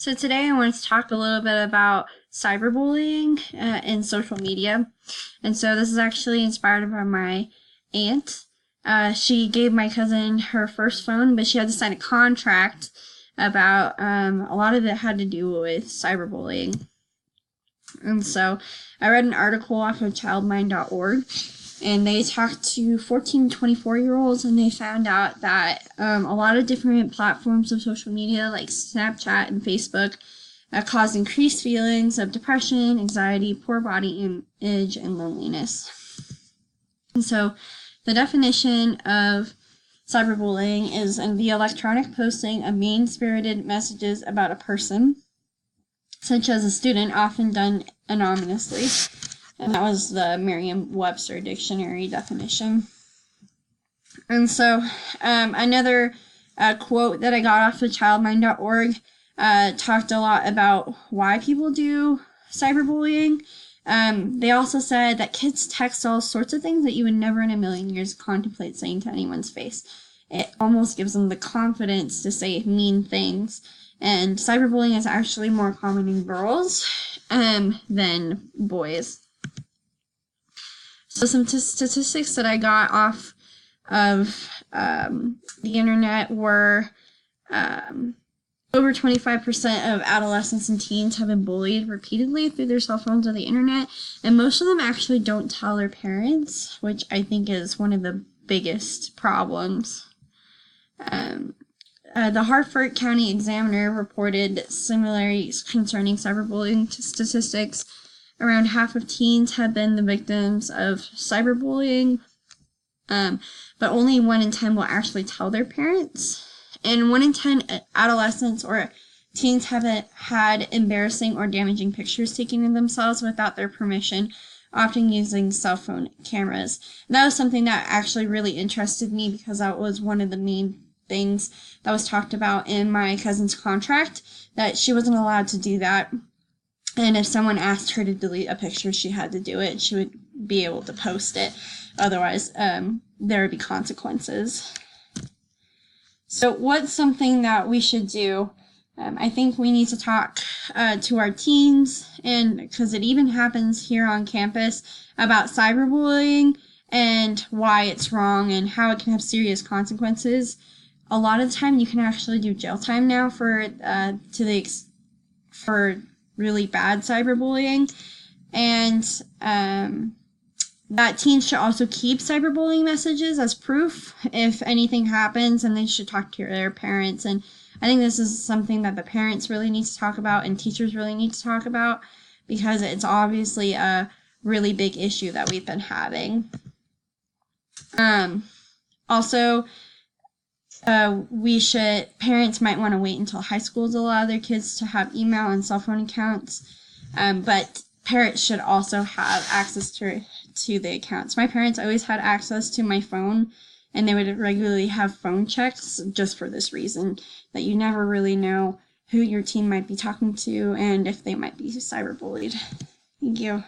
So today I wanted to talk a little bit about cyberbullying in social media. And so this is actually inspired by my aunt. She gave my cousin her first phone, but she had to sign a contract about a lot of it had to do with cyberbullying. And so I read an article off of childmind.org, and they talked to 14 to 24-year-olds, and they found out that a lot of different platforms of social media like Snapchat and Facebook cause increased feelings of depression, anxiety, poor body image, and loneliness. And so the definition of cyberbullying is the electronic posting of mean-spirited messages about a person, such as a student, often done anonymously. And that was the Merriam-Webster dictionary definition. And so another quote that I got off of childmind.org talked a lot about why people do cyberbullying. They also said that kids text all sorts of things that you would never in a million years contemplate saying to anyone's face. It almost gives them the confidence to say mean things. And cyberbullying is actually more common in girls than boys. So some statistics that I got off of the internet were over 25% of adolescents and teens have been bullied repeatedly through their cell phones or the internet, and most of them actually don't tell their parents, which I think is one of the biggest problems. The Hartford County Examiner reported similarly concerning cyberbullying statistics. Around half of teens have been the victims of cyberbullying, but only 1 in 10 will actually tell their parents. And 1 in 10 adolescents or teens haven't had embarrassing or damaging pictures taken of themselves without their permission, often using cell phone cameras. And that was something that actually really interested me because that was one of the main things that was talked about in my cousin's contract, that she wasn't allowed to do that. And if someone asked her to delete a picture, she had to do it. She would be able to post it. Otherwise, there would be consequences. So what's something that we should do? I think we need to talk to our teens, and because it even happens here on campus, about cyberbullying and why it's wrong and how it can have serious consequences. A lot of the time, you can actually do jail time now for really bad cyberbullying, and that teens should also keep cyberbullying messages as proof if anything happens, and they should talk to their parents. And I think this is something that the parents really need to talk about and teachers really need to talk about, because it's obviously a really big issue that we've been having. Also, parents might want to wait until high school to allow their kids to have email and cell phone accounts, but parents should also have access to the accounts. My parents always had access to my phone, and they would regularly have phone checks just for this reason, that you never really know who your teen might be talking to and if they might be cyberbullied. Thank you.